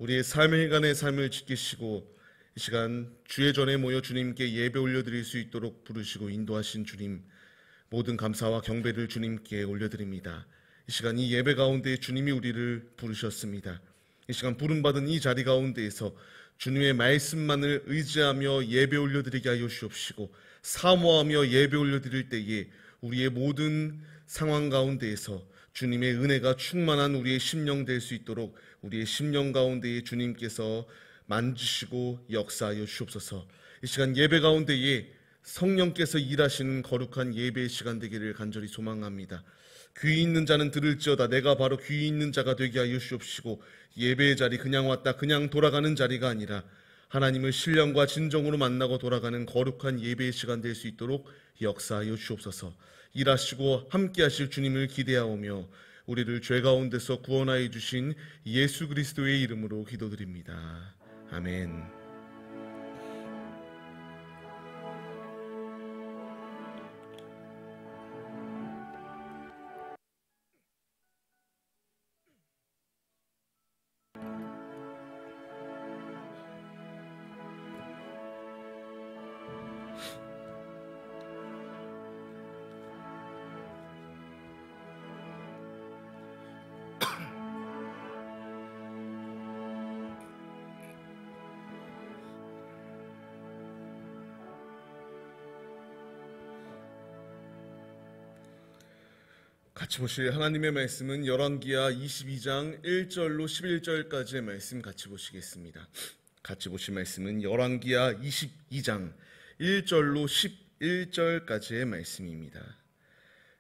우리의 삶일간의 삶을 지키시고 이 시간 주의 전에 모여 주님께 예배 올려드릴 수 있도록 부르시고 인도하신 주님, 모든 감사와 경배를 주님께 올려드립니다. 이 시간 이 예배 가운데 주님이 우리를 부르셨습니다. 이 시간 부름받은 이 자리 가운데에서 주님의 말씀만을 의지하며 예배 올려드리게 하여 주옵시고, 사모하며 예배 올려드릴 때에 우리의 모든 상황 가운데에서 주님의 은혜가 충만한 우리의 심령 될 수 있도록 우리의 심령 가운데에 주님께서 만지시고 역사하여 주옵소서. 이 시간 예배 가운데에 성령께서 일하시는 거룩한 예배의 시간 되기를 간절히 소망합니다. 귀 있는 자는 들을지어다. 내가 바로 귀 있는 자가 되게 하여 주옵시고, 예배의 자리 그냥 왔다 그냥 돌아가는 자리가 아니라 하나님을 신령과 진정으로 만나고 돌아가는 거룩한 예배의 시간 될 수 있도록 역사하여 주옵소서. 일하시고 함께 하실 주님을 기대하오며 우리를 죄 가운데서 구원하여 주신 예수 그리스도의 이름으로 기도드립니다. 아멘. 같이 보실 하나님의 말씀은 열왕기하 22장 1절로 11절까지의 말씀 같이 보시겠습니다. 같이 보실 말씀은 열왕기하 22장 1절로 11절까지의 말씀입니다.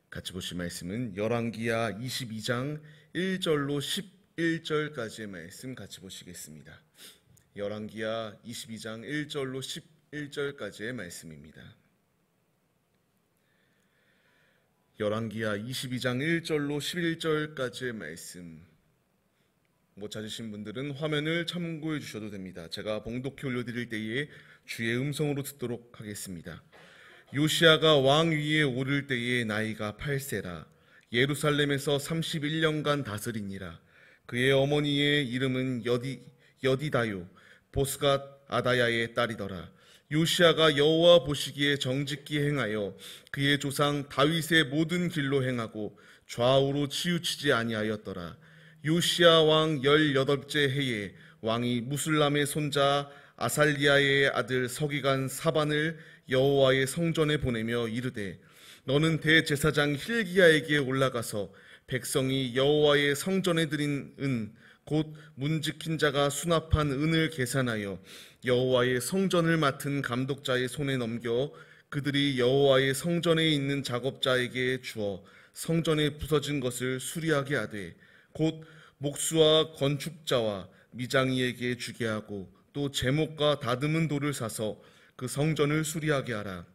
같이 보실 말씀은 열왕기하 22장 1절로 11절까지의 말씀 같이 보시겠습니다. 열왕기하 22장 1절로 11절까지의 말씀입니다. 열왕기하 22장 1절로 11절까지의 말씀 못 찾으신 분들은 화면을 참고해 주셔도 됩니다. 제가 봉독해 올려드릴 때에 주의 음성으로 듣도록 하겠습니다. 요시야가 왕 위에 오를 때에 나이가 8세라. 예루살렘에서 31년간 다스리니라. 그의 어머니의 이름은 여디다요 보스갓 아다야의 딸이더라. 요시야가 여호와 보시기에 정직히 행하여 그의 조상 다윗의 모든 길로 행하고 좌우로 치우치지 아니하였더라. 요시야 왕 18째 해에 왕이 무술람의 손자 아살리야의 아들 서기관 사반을 여호와의 성전에 보내며 이르되, 너는 대제사장 힐기야에게 올라가서 백성이 여호와의 성전에 드린 은 곧 문지킨 자가 수납한 은을 계산하여 여호와의 성전을 맡은 감독자의 손에 넘겨 그들이 여호와의 성전에 있는 작업자에게 주어 성전에 부서진 것을 수리하게 하되, 곧 목수와 건축자와 미장이에게 주게 하고 또 제목과 다듬은 돌을 사서 그 성전을 수리하게 하라.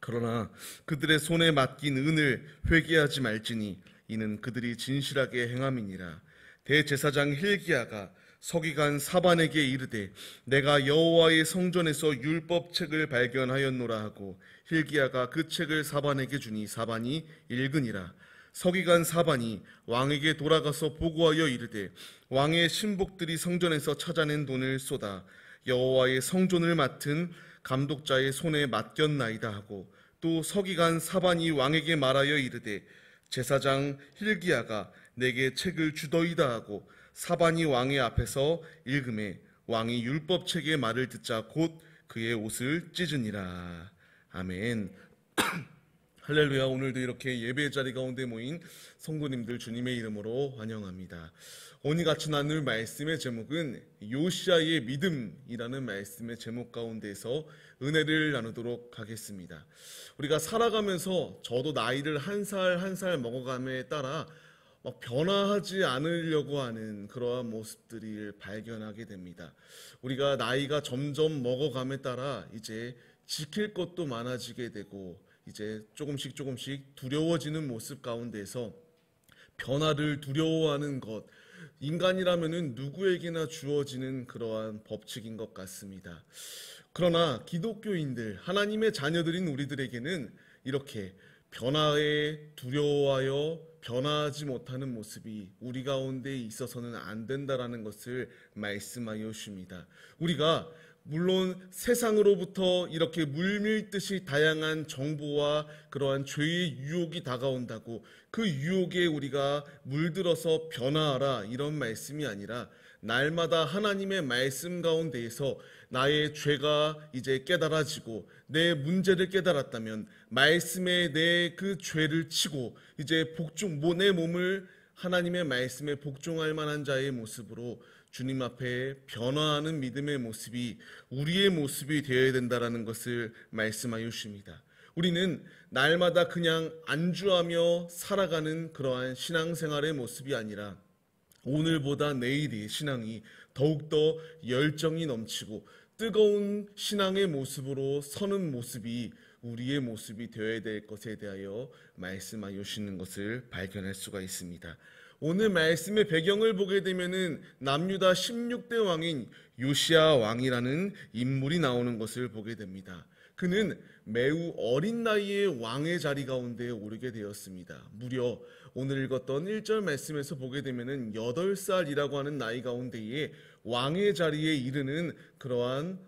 그러나 그들의 손에 맡긴 은을 회개하지 말지니 이는 그들이 진실하게 행함이니라. 대제사장 힐기야가 서기관 사반에게 이르되, 내가 여호와의 성전에서 율법책을 발견하였노라 하고 힐기야가 그 책을 사반에게 주니 사반이 읽으니라. 서기관 사반이 왕에게 돌아가서 보고하여 이르되, 왕의 신복들이 성전에서 찾아낸 돈을 쏟아 여호와의 성전을 맡은 감독자의 손에 맡겼나이다 하고, 또 서기관 사반이 왕에게 말하여 이르되, 제사장 힐기야가 내게 책을 주더이다 하고 사반이 왕의 앞에서 읽음에 왕이 율법책의 말을 듣자 곧 그의 옷을 찢으니라. 아멘. 할렐루야. 오늘도 이렇게 예배 자리 가운데 모인 성도님들 주님의 이름으로 환영합니다. 오늘 같이 나눌 말씀의 제목은 요시야의 믿음이라는 말씀의 제목 가운데서 은혜를 나누도록 하겠습니다. 우리가 살아가면서 저도 나이를 한 살 한 살 먹어감에 따라 막 변화하지 않으려고 하는 그러한 모습들을 발견하게 됩니다. 우리가 나이가 점점 먹어감에 따라 이제 지킬 것도 많아지게 되고 이제 조금씩 두려워지는 모습 가운데서 변화를 두려워하는 것, 인간이라면은 누구에게나 주어지는 그러한 법칙인 것 같습니다. 그러나 기독교인들, 하나님의 자녀들인 우리들에게는 이렇게 변화에 두려워하여 변화하지 못하는 모습이 우리 가운데 있어서는 안 된다라는 것을 말씀하여 주십니다. 우리가 물론 세상으로부터 이렇게 물밀듯이 다양한 정보와 그러한 죄의 유혹이 다가온다고 그 유혹에 우리가 물들어서 변화하라 이런 말씀이 아니라 날마다 하나님의 말씀 가운데에서 나의 죄가 이제 깨달아지고 내 문제를 깨달았다면 말씀에 내 그 죄를 치고 이제 내 몸을 하나님의 말씀에 복종할 만한 자의 모습으로 주님 앞에 변화하는 믿음의 모습이 우리의 모습이 되어야 된다라는 것을 말씀하여 주십니다. 우리는 날마다 그냥 안주하며 살아가는 그러한 신앙생활의 모습이 아니라 오늘보다 내일의 신앙이 더욱더 열정이 넘치고 뜨거운 신앙의 모습으로 서는 모습이 우리의 모습이 되어야 될 것에 대하여 말씀하여 주시는 것을 발견할 수가 있습니다. 오늘 말씀의 배경을 보게 되면은 남유다 16대 왕인 요시야 왕이라는 인물이 나오는 것을 보게 됩니다. 그는 매우 어린 나이에 왕의 자리 가운데 오르게 되었습니다. 무려 오늘 읽었던 1절 말씀에서 보게 되면은 8살이라고 하는 나이 가운데에 왕의 자리에 이르는 그러한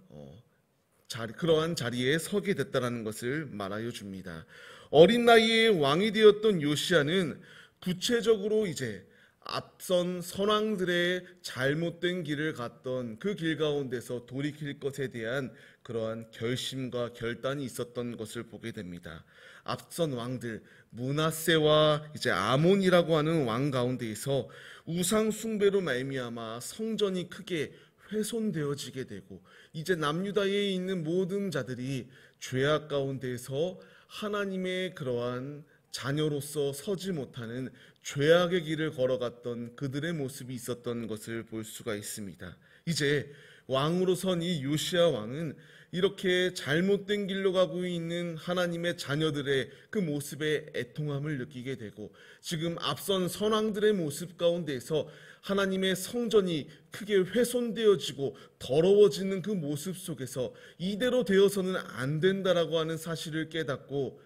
자리에 서게 됐다라는 것을 말하여 줍니다. 어린 나이에 왕이 되었던 요시야는 구체적으로 이제 앞선 선왕들의 잘못된 길을 갔던 그 길 가운데서 돌이킬 것에 대한 그러한 결심과 결단이 있었던 것을 보게 됩니다. 앞선 왕들 므낫세와 이제 아몬이라고 하는 왕 가운데에서 우상 숭배로 말미암아 성전이 크게 훼손되어지게 되고 이제 남유다에 있는 모든 자들이 죄악 가운데에서 하나님의 그러한 자녀로서 서지 못하는 죄악의 길을 걸어갔던 그들의 모습이 있었던 것을 볼 수가 있습니다. 이제 왕으로 선 이 요시야 왕은 이렇게 잘못된 길로 가고 있는 하나님의 자녀들의 그 모습에 애통함을 느끼게 되고 지금 앞선 선왕들의 모습 가운데에서 하나님의 성전이 크게 훼손되어지고 더러워지는 그 모습 속에서 이대로 되어서는 안 된다라고 하는 사실을 깨닫고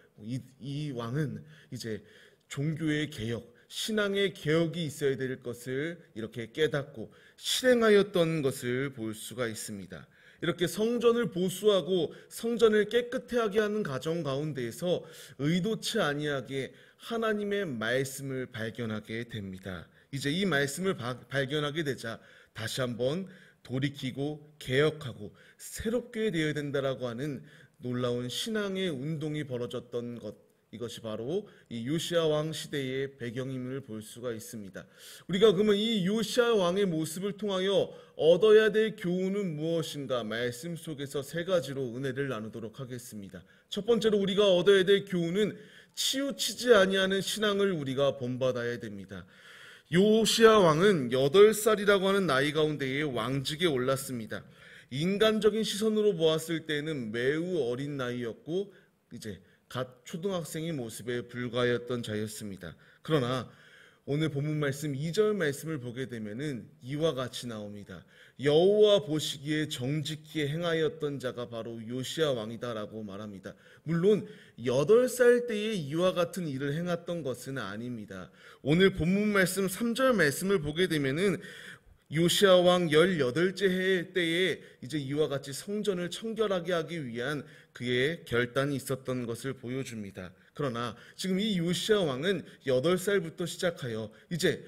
이 왕은 이제 종교의 개혁, 신앙의 개혁이 있어야 될 것을 이렇게 깨닫고 실행하였던 것을 볼 수가 있습니다. 이렇게 성전을 보수하고 성전을 깨끗하게 하는 과정 가운데에서 의도치 아니하게 하나님의 말씀을 발견하게 됩니다. 이제 이 말씀을 발견하게 되자 다시 한번 돌이키고 개혁하고 새롭게 되어야 된다라고 하는 놀라운 신앙의 운동이 벌어졌던 것, 이것이 바로 이 요시야 왕 시대의 배경임을 볼 수가 있습니다. 우리가 그러면 이 요시야 왕의 모습을 통하여 얻어야 될 교훈은 무엇인가? 말씀 속에서 세 가지로 은혜를 나누도록 하겠습니다. 첫 번째로 우리가 얻어야 될 교훈은 치우치지 아니하는 신앙을 우리가 본받아야 됩니다. 요시야 왕은 8살이라고 하는 나이 가운데에 왕직에 올랐습니다. 인간적인 시선으로 보았을 때는 매우 어린 나이였고 이제 갓 초등학생의 모습에 불과했던 자였습니다. 그러나 오늘 본문 말씀 2절 말씀을 보게 되면은 이와 같이 나옵니다. 여호와 보시기에 정직히 행하였던 자가 바로 요시야 왕이다라고 말합니다. 물론 8살 때에 이와 같은 일을 행했던 것은 아닙니다. 오늘 본문 말씀 3절 말씀을 보게 되면은 요시야 왕 18째 해 때에 이제 이와 같이 성전을 청결하게 하기 위한 그의 결단이 있었던 것을 보여줍니다. 그러나 지금 이 요시야 왕은 8살부터 시작하여 이제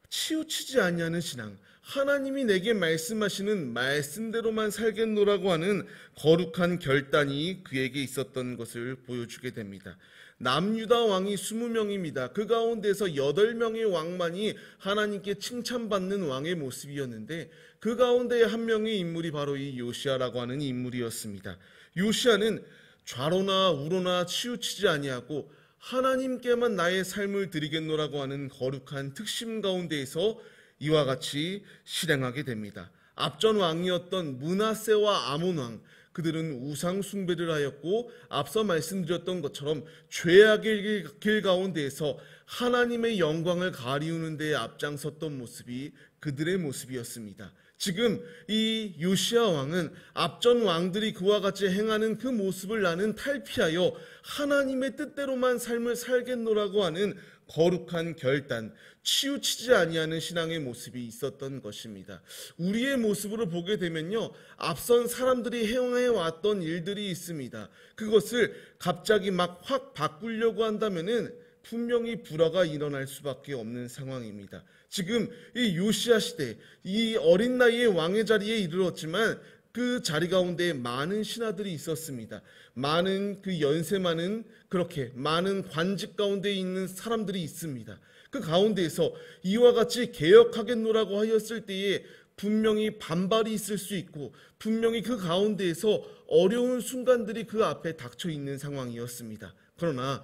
치우치지 아니하는 신앙, 하나님이 내게 말씀하시는 말씀대로만 살겠노라고 하는 거룩한 결단이 그에게 있었던 것을 보여주게 됩니다. 남유다 왕이 20명입니다. 그 가운데서 8명의 왕만이 하나님께 칭찬받는 왕의 모습이었는데 그 가운데 한 명의 인물이 바로 이 요시야라고 하는 인물이었습니다. 요시야는 좌로나 우로나 치우치지 아니하고 하나님께만 나의 삶을 드리겠노라고 하는 거룩한 특심 가운데에서 이와 같이 실행하게 됩니다. 앞전 왕이었던 므낫세와 아몬 왕, 그들은 우상 숭배를 하였고 앞서 말씀드렸던 것처럼 죄악의 길 가운데에서 하나님의 영광을 가리우는 데에 앞장섰던 모습이 그들의 모습이었습니다. 지금 이 요시야 왕은 앞전 왕들이 그와 같이 행하는 그 모습을 나는 탈피하여 하나님의 뜻대로만 삶을 살겠노라고 하는 거룩한 결단, 치우치지 아니하는 신앙의 모습이 있었던 것입니다. 우리의 모습으로 보게 되면요, 앞선 사람들이 행해 왔던 일들이 있습니다. 그것을 갑자기 막 확 바꾸려고 한다면은 분명히 불화가 일어날 수밖에 없는 상황입니다. 지금 이 요시야 시대, 이 어린 나이에 왕의 자리에 이르렀지만 그 자리 가운데 많은 신하들이 있었습니다. 많은 그 연세 많은 그렇게 많은 관직 가운데 있는 사람들이 있습니다. 그 가운데에서 이와 같이 개혁하겠노라고 하였을 때에 분명히 반발이 있을 수 있고 분명히 그 가운데에서 어려운 순간들이 그 앞에 닥쳐 있는 상황이었습니다. 그러나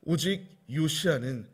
오직 요시야는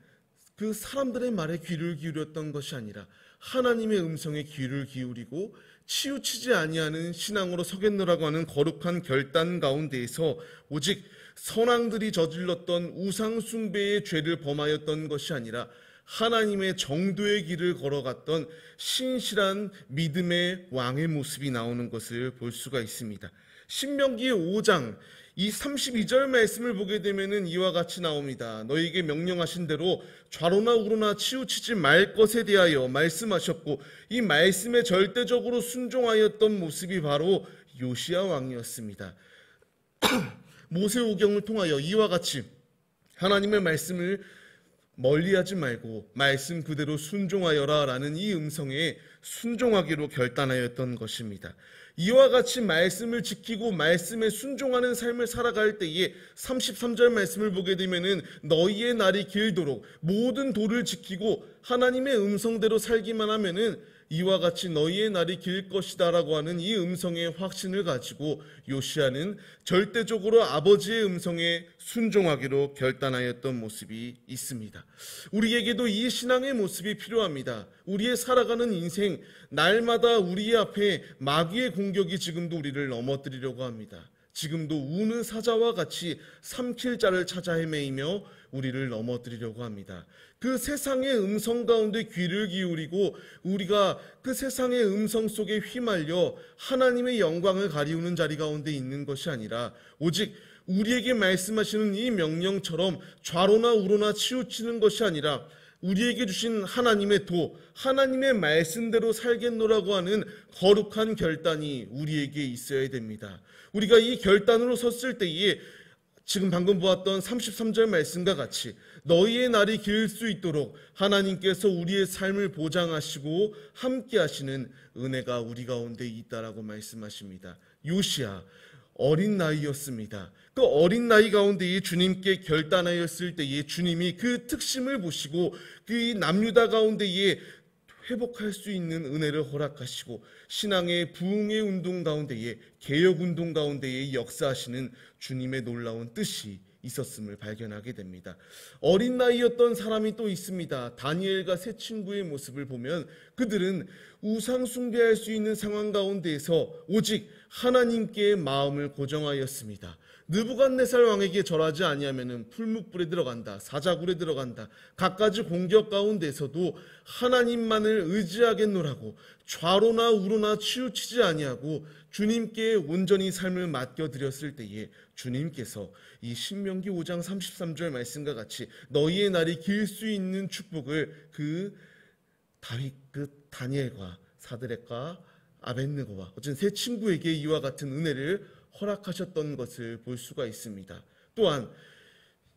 그 사람들의 말에 귀를 기울였던 것이 아니라 하나님의 음성에 귀를 기울이고 치우치지 아니하는 신앙으로 서겠노라고 하는 거룩한 결단 가운데에서 오직 선왕들이 저질렀던 우상 숭배의 죄를 범하였던 것이 아니라 하나님의 정도의 길을 걸어갔던 신실한 믿음의 왕의 모습이 나오는 것을 볼 수가 있습니다. 신명기 5장 이 32절 말씀을 보게 되면은 이와 같이 나옵니다. 너희에게 명령하신 대로 좌로나 우로나 치우치지 말 것에 대하여 말씀하셨고 이 말씀에 절대적으로 순종하였던 모습이 바로 요시야 왕이었습니다. 모세오경을 통하여 이와 같이 하나님의 말씀을 멀리하지 말고 말씀 그대로 순종하여라 라는 이 음성에 순종하기로 결단하였던 것입니다. 이와 같이 말씀을 지키고 말씀에 순종하는 삶을 살아갈 때에 33절 말씀을 보게 되면은 너희의 날이 길도록 모든 도를 지키고 하나님의 음성대로 살기만 하면은 이와 같이 너희의 날이 길 것이다 라고 하는 이 음성의 확신을 가지고 요시야는 절대적으로 아버지의 음성에 순종하기로 결단하였던 모습이 있습니다. 우리에게도 이 신앙의 모습이 필요합니다. 우리의 살아가는 인생 날마다 우리 앞에 마귀의 공격이 지금도 우리를 넘어뜨리려고 합니다. 지금도 우는 사자와 같이 삼킬 자를 찾아 헤매이며 우리를 넘어뜨리려고 합니다. 그 세상의 음성 가운데 귀를 기울이고 우리가 그 세상의 음성 속에 휘말려 하나님의 영광을 가리우는 자리 가운데 있는 것이 아니라 오직 우리에게 말씀하시는 이 명령처럼 좌로나 우로나 치우치는 것이 아니라 우리에게 주신 하나님의 도, 하나님의 말씀대로 살겠노라고 하는 거룩한 결단이 우리에게 있어야 됩니다. 우리가 이 결단으로 섰을 때에 지금 방금 보았던 33절 말씀과 같이 너희의 날이 길 수 있도록 하나님께서 우리의 삶을 보장하시고 함께 하시는 은혜가 우리 가운데 있다라고 말씀하십니다. 요시야 어린 나이였습니다. 그 어린 나이 가운데 주님께 결단하였을 때에 주님이 그 특심을 보시고 그 남유다 가운데에 회복할 수 있는 은혜를 허락하시고 신앙의 부흥의 운동 가운데에 개혁 운동 가운데에 역사하시는 주님의 놀라운 뜻이 있었음을 발견하게 됩니다. 어린 나이였던 사람이 또 있습니다. 다니엘과 세 친구의 모습을 보면 그들은 우상 숭배할 수 있는 상황 가운데에서 오직 하나님께 마음을 고정하였습니다. 느부갓네살 왕에게 절하지 아니하면은 풀무불에 들어간다, 사자굴에 들어간다. 갖가지 공격 가운데서도 하나님만을 의지하겠노라고 좌로나 우로나 치우치지 아니하고 주님께 온전히 삶을 맡겨드렸을 때에 주님께서 이 신명기 5장 33절 말씀과 같이 너희의 날이 길 수 있는 축복을 그 다니엘과 사드렉과 아벳느고와 어쨌든 세 친구에게 이와 같은 은혜를 허락하셨던 것을 볼 수가 있습니다. 또한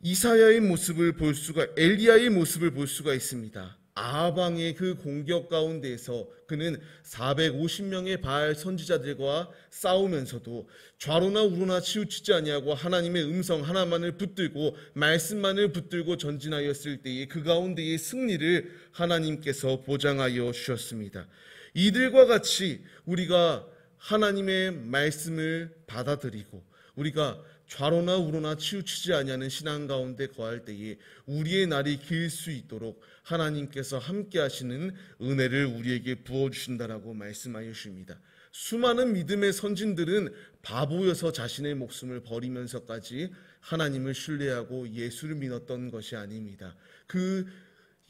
이사야의 모습을 볼 수가 엘리야의 모습을 볼 수가 있습니다. 아방의 그 공격 가운데에서 그는 450명의 바알 선지자들과 싸우면서도 좌로나 우로나 치우치지 아니하고 하나님의 음성 하나만을 붙들고 말씀만을 붙들고 전진하였을 때에 그 가운데의 승리를 하나님께서 보장하여 주셨습니다. 이들과 같이 우리가 하나님의 말씀을 받아들이고 우리가 좌로나 우로나 치우치지 아니하는 신앙 가운데 거할 때에 우리의 날이 길 수 있도록 하나님께서 함께 하시는 은혜를 우리에게 부어주신다라고 말씀하여 주십니다. 수많은 믿음의 선진들은 바보여서 자신의 목숨을 버리면서까지 하나님을 신뢰하고 예수를 믿었던 것이 아닙니다. 그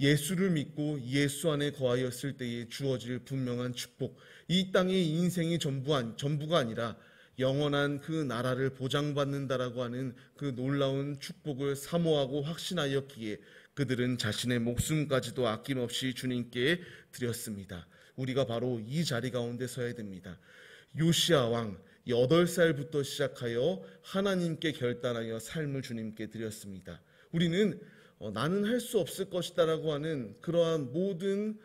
예수를 믿고 예수 안에 거하였을 때에 주어질 분명한 축복, 이 땅의 인생이 전부가 아니라 영원한 그 나라를 보장받는다라고 하는 그 놀라운 축복을 사모하고 확신하였기에 그들은 자신의 목숨까지도 아낌없이 주님께 드렸습니다. 우리가 바로 이 자리 가운데 서야 됩니다. 요시야 왕 8살부터 시작하여 하나님께 결단하여 삶을 주님께 드렸습니다. 우리는 나는 할 수 없을 것이다 라고 하는 그러한 모든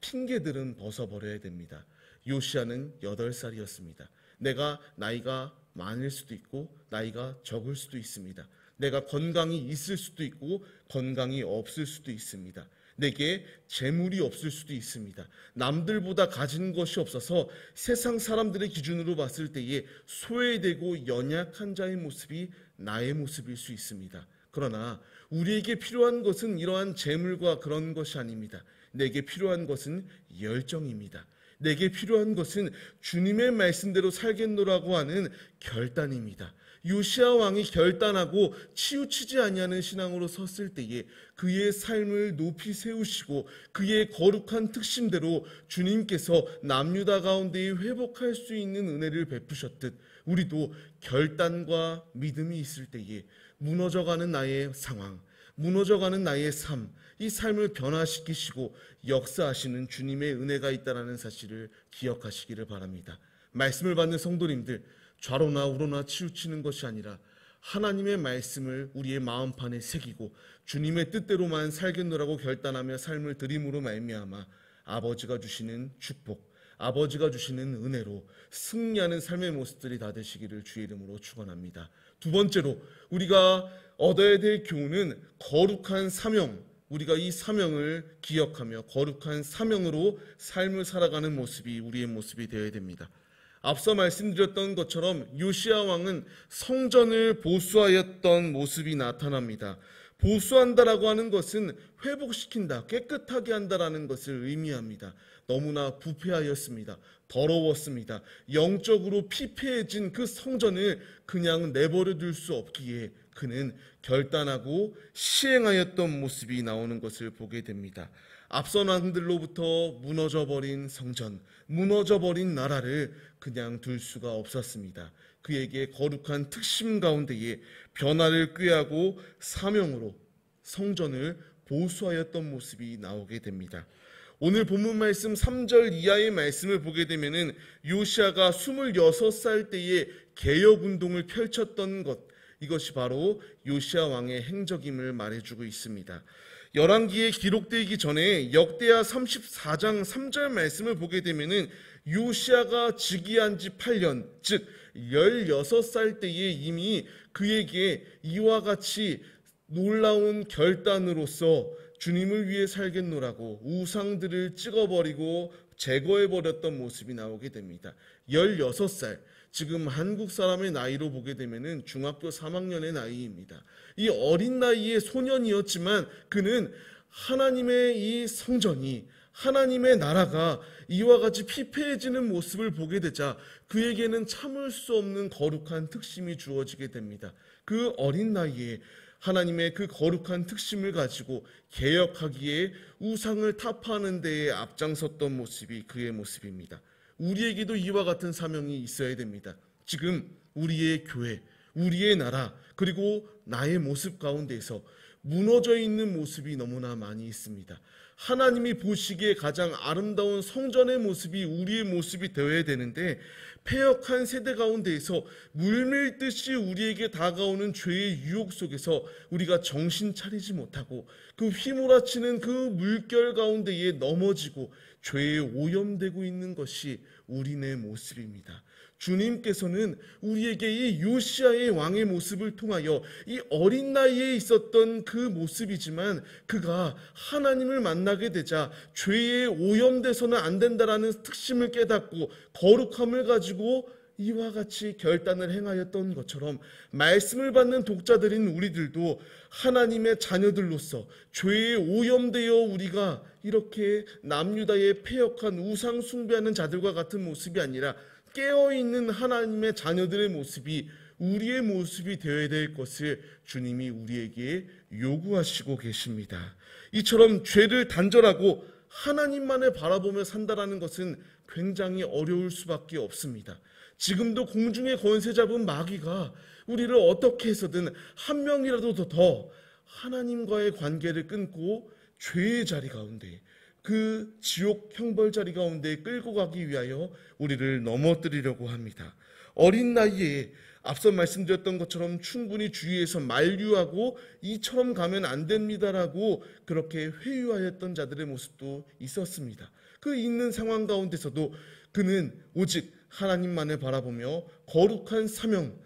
핑계들은 벗어버려야 됩니다. 요시야는 8살이었습니다. 내가 나이가 많을 수도 있고 나이가 적을 수도 있습니다. 내가 건강이 있을 수도 있고 건강이 없을 수도 있습니다. 내게 재물이 없을 수도 있습니다. 남들보다 가진 것이 없어서 세상 사람들의 기준으로 봤을 때에 소외되고 연약한 자의 모습이 나의 모습일 수 있습니다. 그러나 우리에게 필요한 것은 이러한 재물과 그런 것이 아닙니다. 내게 필요한 것은 열정입니다. 내게 필요한 것은 주님의 말씀대로 살겠노라고 하는 결단입니다. 요시야 왕이 결단하고 치우치지 아니하는 신앙으로 섰을 때에 그의 삶을 높이 세우시고 그의 거룩한 특심대로 주님께서 남유다 가운데에 회복할 수 있는 은혜를 베푸셨듯 우리도 결단과 믿음이 있을 때에 무너져가는 나의 상황, 무너져가는 나의 삶, 이 삶을 변화시키시고 역사하시는 주님의 은혜가 있다는 사실을 기억하시기를 바랍니다. 말씀을 받는 성도님들, 좌로나 우로나 치우치는 것이 아니라 하나님의 말씀을 우리의 마음판에 새기고 주님의 뜻대로만 살겠노라고 결단하며 삶을 드림으로 말미암아 아버지가 주시는 축복, 아버지가 주시는 은혜로 승리하는 삶의 모습들이 다 되시기를 주의 이름으로 축원합니다. 두 번째로 우리가 얻어야 될 교훈은 거룩한 사명, 우리가 이 사명을 기억하며 거룩한 사명으로 삶을 살아가는 모습이 우리의 모습이 되어야 됩니다. 앞서 말씀드렸던 것처럼 요시야 왕은 성전을 보수하였던 모습이 나타납니다. 보수한다라고 하는 것은 회복시킨다, 깨끗하게 한다라는 것을 의미합니다. 너무나 부패하였습니다. 더러웠습니다. 영적으로 피폐해진 그 성전을 그냥 내버려 둘 수 없기에 그는 결단하고 시행하였던 모습이 나오는 것을 보게 됩니다. 앞선 왕들로부터 무너져버린 성전, 무너져버린 나라를 그냥 둘 수가 없었습니다. 그에게 거룩한 특심 가운데에 변화를 꾀하고 사명으로 성전을 보수하였던 모습이 나오게 됩니다. 오늘 본문 말씀 3절 이하의 말씀을 보게 되면은 요시야가 26살 때에 개혁운동을 펼쳤던 것, 이것이 바로 요시야 왕의 행적임을 말해주고 있습니다. 열왕기에 기록되기 전에 역대하 34장 3절 말씀을 보게 되면은 요시야가 즉위한 지 8년, 즉 16살 때에 이미 그에게 이와 같이 놀라운 결단으로서 주님을 위해 살겠노라고 우상들을 찍어버리고 제거해버렸던 모습이 나오게 됩니다. 16살, 지금 한국 사람의 나이로 보게 되면 중학교 3학년의 나이입니다. 이 어린 나이의 소년이었지만 그는 하나님의 이 성전이, 하나님의 나라가 이와 같이 피폐해지는 모습을 보게 되자 그에게는 참을 수 없는 거룩한 특심이 주어지게 됩니다. 그 어린 나이에 하나님의 그 거룩한 특심을 가지고 개혁하기에 우상을 타파하는 데에 앞장섰던 모습이 그의 모습입니다. 우리에게도 이와 같은 사명이 있어야 됩니다. 지금 우리의 교회, 우리의 나라, 그리고 나의 모습 가운데에서 무너져 있는 모습이 너무나 많이 있습니다. 하나님이 보시기에 가장 아름다운 성전의 모습이 우리의 모습이 되어야 되는데 패역한 세대 가운데에서 물밀듯이 우리에게 다가오는 죄의 유혹 속에서 우리가 정신 차리지 못하고 그 휘몰아치는 그 물결 가운데에 넘어지고 죄에 오염되고 있는 것이 우리네 모습입니다. 주님께서는 우리에게 이 요시야의 왕의 모습을 통하여 이 어린 나이에 있었던 그 모습이지만 그가 하나님을 만나게 되자 죄에 오염돼서는 안 된다라는 특심을 깨닫고 거룩함을 가지고 이와 같이 결단을 행하였던 것처럼 말씀을 받는 독자들인 우리들도 하나님의 자녀들로서 죄에 오염되어 우리가 이렇게 남유다의 패역한 우상 숭배하는 자들과 같은 모습이 아니라 깨어있는 하나님의 자녀들의 모습이 우리의 모습이 되어야 될 것을 주님이 우리에게 요구하시고 계십니다. 이처럼 죄를 단절하고 하나님만을 바라보며 산다라는 것은 굉장히 어려울 수밖에 없습니다. 지금도 공중의 권세 잡은 마귀가 우리를 어떻게 해서든 한 명이라도 더 하나님과의 관계를 끊고 죄의 자리 가운데, 그 지옥 형벌 자리 가운데 끌고 가기 위하여 우리를 넘어뜨리려고 합니다. 어린 나이에 앞서 말씀드렸던 것처럼 충분히 주위에서 만류하고 이처럼 가면 안 됩니다라고 그렇게 회유하였던 자들의 모습도 있었습니다. 그 있는 상황 가운데서도 그는 오직 하나님만을 바라보며 거룩한 사명,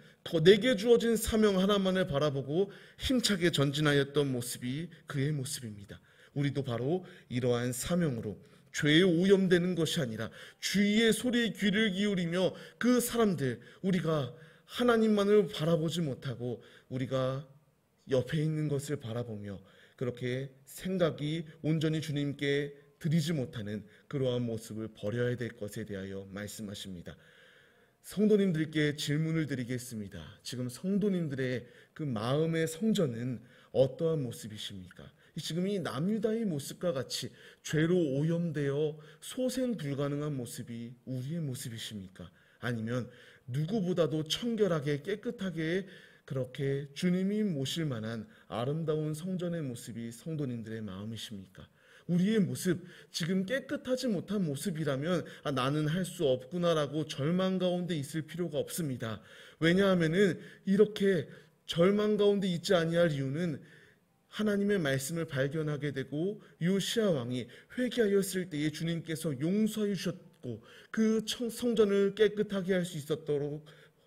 내게 주어진 사명 하나만을 바라보고 힘차게 전진하였던 모습이 그의 모습입니다. 우리도 바로 이러한 사명으로 죄에 오염되는 것이 아니라 주위의 소리에 귀를 기울이며 그 사람들, 우리가 하나님만을 바라보지 못하고 우리가 옆에 있는 것을 바라보며 그렇게 생각이 온전히 주님께 드리지 못하는 그러한 모습을 버려야 될 것에 대하여 말씀하십니다. 성도님들께 질문을 드리겠습니다. 지금 성도님들의 그 마음의 성전은 어떠한 모습이십니까? 지금 이 남유다의 모습과 같이 죄로 오염되어 소생 불가능한 모습이 우리의 모습이십니까? 아니면 누구보다도 청결하게 깨끗하게 그렇게 주님이 모실 만한 아름다운 성전의 모습이 성도님들의 마음이십니까? 우리의 모습, 지금 깨끗하지 못한 모습이라면 나는 할 수 없구나라고 절망 가운데 있을 필요가 없습니다. 왜냐하면 이렇게 절망 가운데 있지 아니할 이유는 하나님의 말씀을 발견하게 되고 요시야 왕이 회개하였을 때에 주님께서 용서해 주셨고 그 성전을 깨끗하게 할 수 있었도록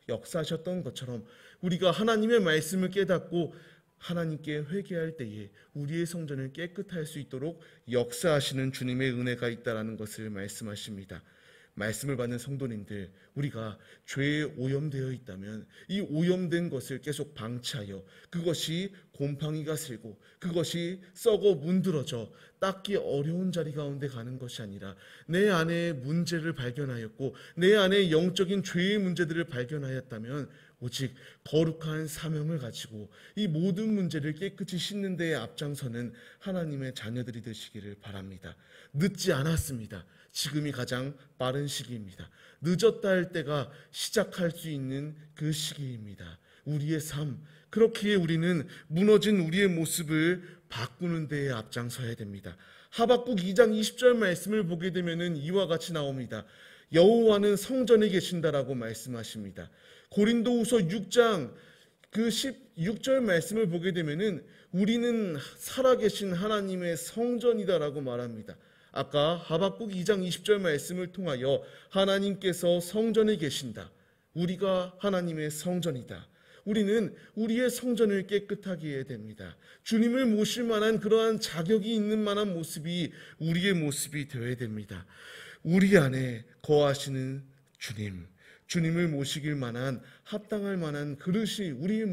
역사하셨던 것처럼 우리가 하나님의 말씀을 깨닫고 하나님께 회개할 때에 우리의 성전을 깨끗할 수 있도록 역사하시는 주님의 은혜가 있다는 것을 말씀하십니다. 말씀을 받는 성도님들, 우리가 죄에 오염되어 있다면 이 오염된 것을 계속 방치하여 그것이 곰팡이가 슬고 그것이 썩어 문드러져 닦기 어려운 자리 가운데 가는 것이 아니라 내 안에 문제를 발견하였고 내 안에 영적인 죄의 문제들을 발견하였다면 오직 거룩한 사명을 가지고 이 모든 문제를 깨끗이 씻는 데에 앞장서는 하나님의 자녀들이 되시기를 바랍니다. 늦지 않았습니다. 지금이 가장 빠른 시기입니다. 늦었다 할 때가 시작할 수 있는 그 시기입니다. 우리의 삶, 그렇기에 우리는 무너진 우리의 모습을 바꾸는 데에 앞장서야 됩니다. 하박국 2장 20절 말씀을 보게 되면 이와 같이 나옵니다. 여호와는 성전에 계신다라고 말씀하십니다. 고린도후서 6장 그 16절 말씀을 보게 되면 우리는 살아계신 하나님의 성전이다라고 말합니다. 아까 하박국 2장 20절 말씀을 통하여 하나님께서 성전에 계신다. 우리가 하나님의 성전이다. 우리는 우리의 성전을 깨끗하게 해야 됩니다. 주님을 모실 만한 그러한 자격이 있는 만한 모습이 우리의 모습이 되어야 됩니다. 우리 안에 거하시는 주님을 모시길 만한 합당할 만한 그릇이 우리의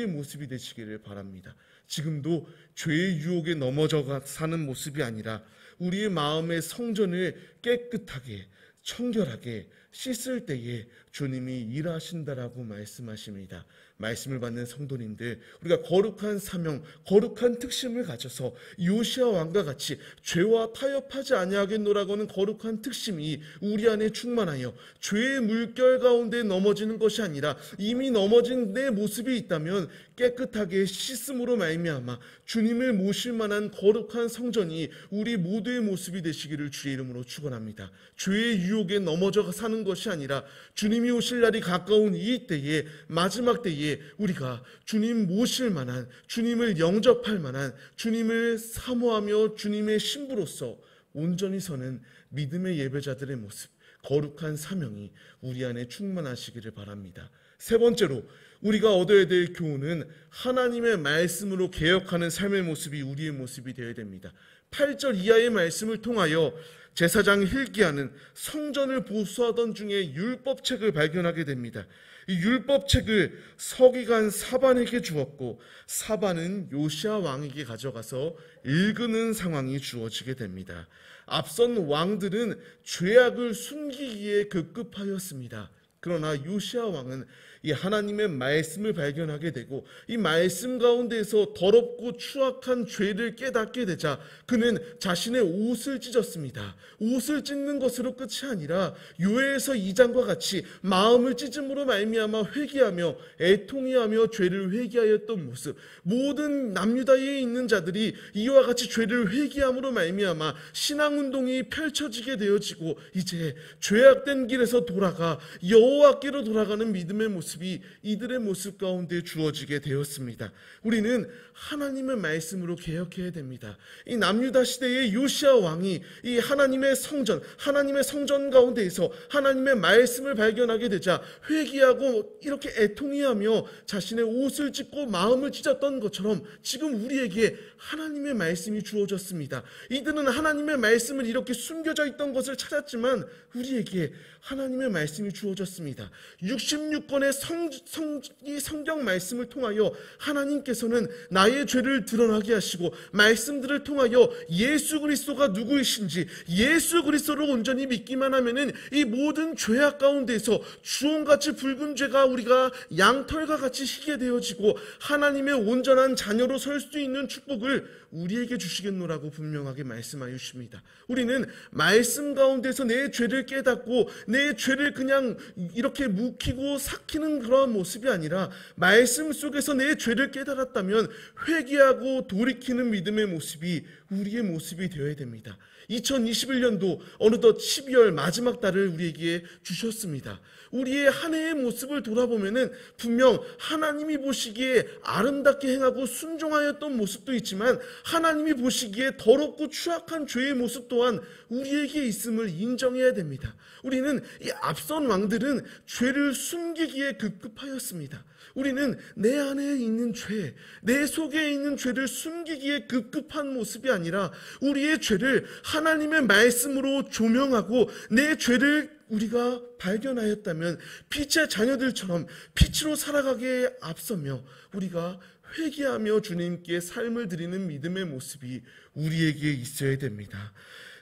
모습이 되시기를 바랍니다. 지금도 죄의 유혹에 넘어져 사는 모습이 아니라 우리의 마음의 성전을 깨끗하게 청결하게 씻을 때에 주님이 일하신다라고 말씀하십니다. 말씀을 받는 성도님들, 우리가 거룩한 사명, 거룩한 특심을 가져서 요시야 왕과 같이 죄와 타협하지 아니하겠노라고 하는 거룩한 특심이 우리 안에 충만하여 죄의 물결 가운데 넘어지는 것이 아니라 이미 넘어진 내 모습이 있다면 깨끗하게 씻음으로 말미암아 주님을 모실 만한 거룩한 성전이 우리 모두의 모습이 되시기를 주의 이름으로 축원합니다. 죄의 유혹에 넘어져 사는 것이 아니라 주님이 오실 날이 가까운 이 때에, 마지막 때에 우리가 주님 모실 만한, 주님을 영접할 만한, 주님을 사모하며 주님의 신부로서 온전히 서는 믿음의 예배자들의 모습, 거룩한 사명이 우리 안에 충만하시기를 바랍니다. 세 번째로 우리가 얻어야 될 교훈은 하나님의 말씀으로 개혁하는 삶의 모습이 우리의 모습이 되어야 됩니다. 8절 이하의 말씀을 통하여 제사장 hilki야는 성전을 보수하던 중에 율법책을 발견하게 됩니다. 이 율법책을 서기관 사반에게 주었고 사반은 요시야 왕에게 가져가서 읽는 상황이 주어지게 됩니다. 앞선 왕들은 죄악을 숨기기에 급급하였습니다. 그러나 요시야 왕은 이 하나님의 말씀을 발견하게 되고 이 말씀 가운데에서 더럽고 추악한 죄를 깨닫게 되자 그는 자신의 옷을 찢었습니다. 옷을 찢는 것으로 끝이 아니라 요엘서 2장과 같이 마음을 찢음으로 말미암아 회개하며 애통해하며 죄를 회개하였던 모습, 모든 남유다에 있는 자들이 이와 같이 죄를 회개함으로 말미암아 신앙운동이 펼쳐지게 되어지고 이제 죄악된 길에서 돌아가 여호와께로 돌아가는 믿음의 모습이 이들의 모습 가운데 주어지게 되었습니다. 우리는 하나님의 말씀으로 개혁해야 됩니다. 이 남유다 시대의 요시야 왕이 이 하나님의 성전 가운데에서 하나님의 말씀을 발견하게 되자 회개하고 이렇게 애통해하며 자신의 옷을 찢고 마음을 찢었던 것처럼 지금 우리에게 하나님의 말씀이 주어졌습니다. 이들은 하나님의 말씀을 이렇게 숨겨져 있던 것을 찾았지만 우리에게 하나님의 말씀이 주어졌습니다. 66권의 성경 말씀을 통하여 하나님께서는 나의 죄를 드러나게 하시고 말씀들을 통하여 예수 그리스도가 누구이신지 예수 그리스도를 온전히 믿기만 하면은 이 모든 죄악 가운데서 주홍같이 붉은 죄가 우리가 양털과 같이 희게 되어지고 하나님의 온전한 자녀로 설 수 있는 축복을 우리에게 주시겠노라고 분명하게 말씀하여 주십니다. 우리는 말씀 가운데서 내 죄를 깨닫고 내 죄를 그냥 이렇게 묵히고 삭히는 그러한 모습이 아니라 말씀 속에서 내 죄를 깨달았다면 회개하고 돌이키는 믿음의 모습이 우리의 모습이 되어야 됩니다. 2021년도 어느덧 12월 마지막 달을 우리에게 주셨습니다. 우리의 한 해의 모습을 돌아보면은 분명 하나님이 보시기에 아름답게 행하고 순종하였던 모습도 있지만 하나님이 보시기에 더럽고 추악한 죄의 모습 또한 우리에게 있음을 인정해야 됩니다. 우리는 이 앞선 왕들은 죄를 숨기기에 급급하였습니다. 우리는 내 안에 있는 죄, 내 속에 있는 죄를 숨기기에 급급한 모습이 아니라 우리의 죄를 하나님의 말씀으로 조명하고 내 죄를 우리가 발견하였다면 빛의 자녀들처럼 빛으로 살아가기에 앞서며 우리가 회개하며 주님께 삶을 드리는 믿음의 모습이 우리에게 있어야 됩니다.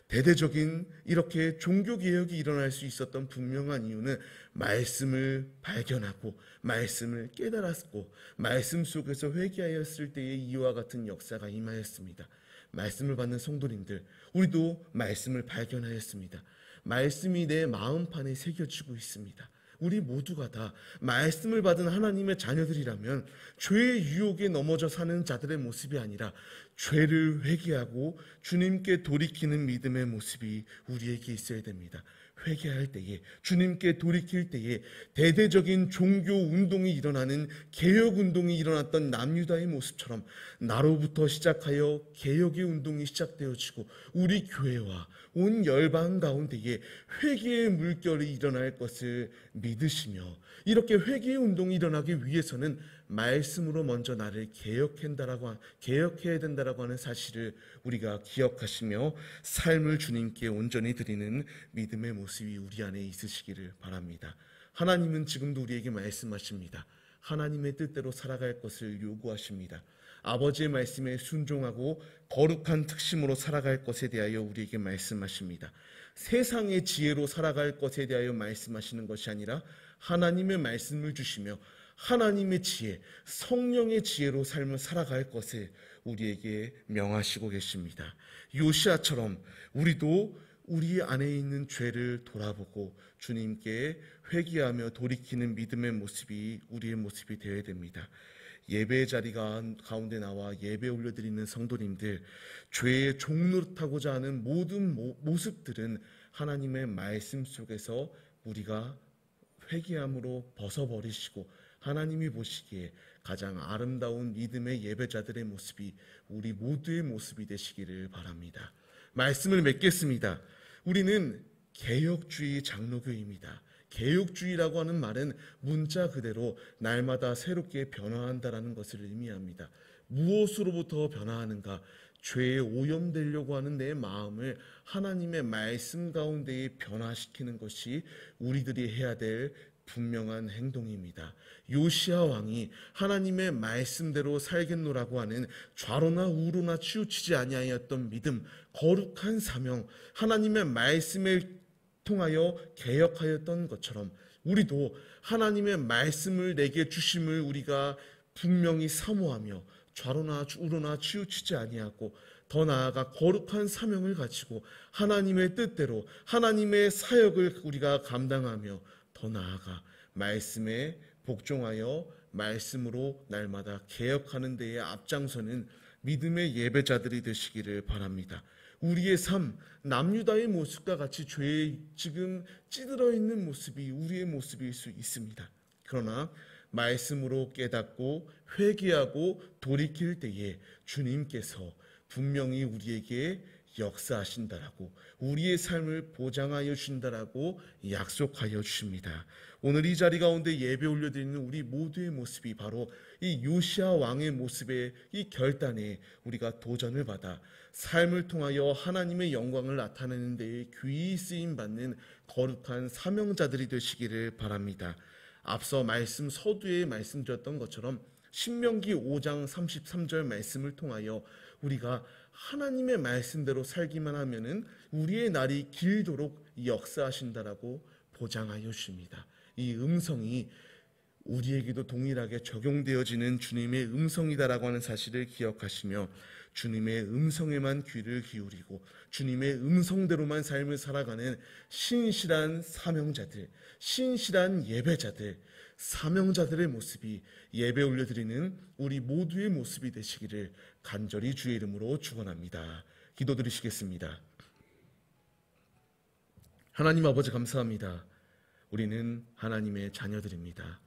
대대적인 이렇게 종교개혁이 일어날 수 있었던 분명한 이유는 말씀을 발견하고 말씀을 깨달았고 말씀 속에서 회개하였을 때의 이와 같은 역사가 임하였습니다. 말씀을 받는 성도님들, 우리도 말씀을 발견하였습니다. 말씀이 내 마음판에 새겨지고 있습니다. 우리 모두가 다 말씀을 받은 하나님의 자녀들이라면 죄의 유혹에 넘어져 사는 자들의 모습이 아니라 죄를 회개하고 주님께 돌이키는 믿음의 모습이 우리에게 있어야 됩니다. 회개할 때에, 주님께 돌이킬 때에 대대적인 종교 운동이 일어나는 개혁 운동이 일어났던 남유다의 모습처럼 나로부터 시작하여 개혁의 운동이 시작되어지고 우리 교회와 온 열방 가운데에 회개의 물결이 일어날 것을 믿으시며 이렇게 회개의 운동이 일어나기 위해서는 말씀으로 먼저 나를 개혁해야 된다라고 하는 사실을 우리가 기억하시며 삶을 주님께 온전히 드리는 믿음의 모습이 우리 안에 있으시기를 바랍니다. 하나님은 지금도 우리에게 말씀하십니다. 하나님의 뜻대로 살아갈 것을 요구하십니다. 아버지의 말씀에 순종하고 거룩한 특심으로 살아갈 것에 대하여 우리에게 말씀하십니다. 세상의 지혜로 살아갈 것에 대하여 말씀하시는 것이 아니라 하나님의 말씀을 주시며 하나님의 지혜, 성령의 지혜로 삶을 살아갈 것을 우리에게 명하시고 계십니다. 요시아처럼 우리도 우리 안에 있는 죄를 돌아보고 주님께 회개하며 돌이키는 믿음의 모습이 우리의 모습이 되어야 됩니다. 예배 자리 가운데 나와 예배 올려드리는 성도님들, 죄의 종노릇하고자 하는 모든 모습들은 하나님의 말씀 속에서 우리가 회개함으로 벗어버리시고 하나님이 보시기에 가장 아름다운 믿음의 예배자들의 모습이 우리 모두의 모습이 되시기를 바랍니다. 말씀을 맺겠습니다. 우리는 개혁주의 장로교입니다. 개혁주의라고 하는 말은 문자 그대로 날마다 새롭게 변화한다라는 것을 의미합니다. 무엇으로부터 변화하는가? 죄에 오염되려고 하는 내 마음을 하나님의 말씀 가운데에 변화시키는 것이 우리들이 해야 될 분명한 행동입니다. 요시야 왕이 하나님의 말씀대로 살겠노라고 하는 좌로나 우로나 치우치지 아니하였던 믿음, 거룩한 사명, 하나님의 말씀을 통하여 개혁하였던 것처럼 우리도 하나님의 말씀을 내게 주심을 우리가 분명히 사모하며 좌로나 우로나 치우치지 아니하고 더 나아가 거룩한 사명을 가지고 하나님의 뜻대로 하나님의 사역을 우리가 감당하며 더 나아가 말씀에 복종하여 말씀으로 날마다 개혁하는 데에 앞장서는 믿음의 예배자들이 되시기를 바랍니다. 우리의 삶, 남유다의 모습과 같이 죄에 지금 찌들어 있는 모습이 우리의 모습일 수 있습니다. 그러나 말씀으로 깨닫고 회개하고 돌이킬 때에 주님께서 분명히 우리에게 역사하신다라고, 우리의 삶을 보장하여 주신다라고 약속하여 주십니다. 오늘 이 자리 가운데 예배 올려드리는 우리 모두의 모습이 바로 이 요시야 왕의 모습의 이 결단에 우리가 도전을 받아 삶을 통하여 하나님의 영광을 나타내는 데에 귀히 쓰임받는 거룩한 사명자들이 되시기를 바랍니다. 앞서 서두에 말씀드렸던 것처럼 신명기 5장 33절 말씀을 통하여 우리가 하나님의 말씀대로 살기만 하면은 우리의 날이 길도록 역사하신다라고 보장하여 주십니다. 이 음성이 우리에게도 동일하게 적용되어지는 주님의 음성이다라고 하는 사실을 기억하시며 주님의 음성에만 귀를 기울이고 주님의 음성대로만 삶을 살아가는 신실한 사명자들, 신실한 예배자들, 사명자들의 모습이 예배 올려드리는 우리 모두의 모습이 되시기를 간절히 주의 이름으로 축원합니다. 기도드리시겠습니다. 하나님 아버지 감사합니다. 우리는 하나님의 자녀들입니다.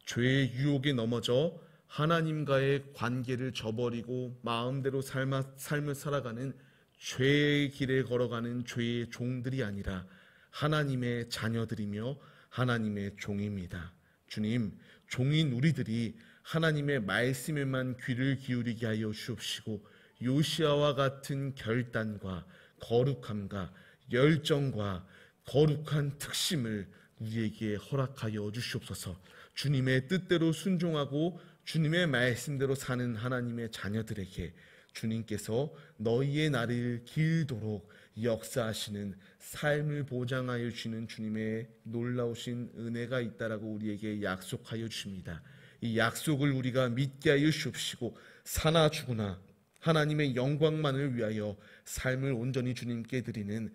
죄의 유혹에 넘어져 하나님과의 관계를 저버리고 마음대로 삶을 살아가는 죄의 길에 걸어가는 죄의 종들이 아니라 하나님의 자녀들이며 하나님의 종입니다. 주님, 종인 우리들이 하나님의 말씀에만 귀를 기울이게 하여 주옵시고 요시야와 같은 결단과 거룩함과 열정과 거룩한 특심을 우리에게 허락하여 주시옵소서. 주님의 뜻대로 순종하고 주님의 말씀대로 사는 하나님의 자녀들에게 주님께서 너희의 날을 길도록 역사하시는 삶을 보장하여 주시는 주님의 놀라우신 은혜가 있다라고 우리에게 약속하여 주십니다. 이 약속을 우리가 믿게 하여 주옵시고 사나 죽으나 하나님의 영광만을 위하여 삶을 온전히 주님께 드리는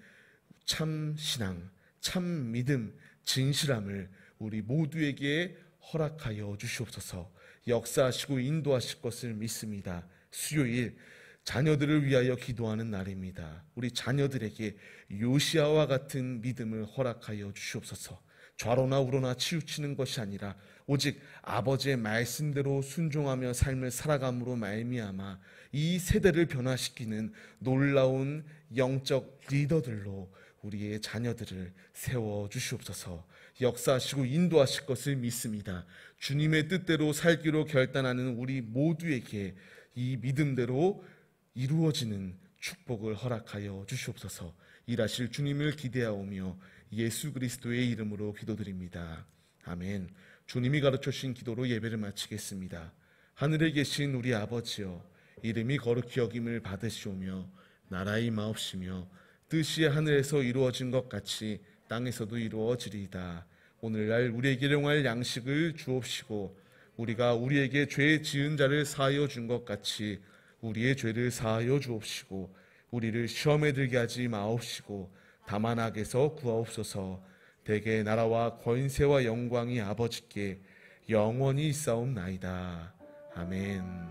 참 신앙, 참 믿음, 진실함을 우리 모두에게 허락하여 주시옵소서. 역사하시고 인도하실 것을 믿습니다. 수요일 자녀들을 위하여 기도하는 날입니다. 우리 자녀들에게 요시야와 같은 믿음을 허락하여 주시옵소서. 좌로나 우로나 치우치는 것이 아니라 오직 아버지의 말씀대로 순종하며 삶을 살아감으로 말미암아 이 세대를 변화시키는 놀라운 영적 리더들로 우리의 자녀들을 세워 주시옵소서. 역사하시고 인도하실 것을 믿습니다. 주님의 뜻대로 살기로 결단하는 우리 모두에게 이 믿음대로 이루어지는 축복을 허락하여 주시옵소서. 일하실 주님을 기대하오며 예수 그리스도의 이름으로 기도드립니다. 아멘. 주님이 가르쳐 주신 기도로 예배를 마치겠습니다. 하늘에 계신 우리 아버지여, 이름이 거룩히 여김을 받으시오며 나라의 마옵시며 뜻이 하늘에서 이루어진 것 같이 땅에서도 이루어지리이다. 오늘날 우리에게 일용할 양식을 주옵시고 우리가 우리에게 죄 지은 자를 사하여 준 것 같이 우리의 죄를 사하여 주옵시고 우리를 시험에 들게 하지 마옵시고 다만 악에서 구하옵소서. 대개 나라와 권세와 영광이 아버지께 영원히 있사옵나이다. 아멘.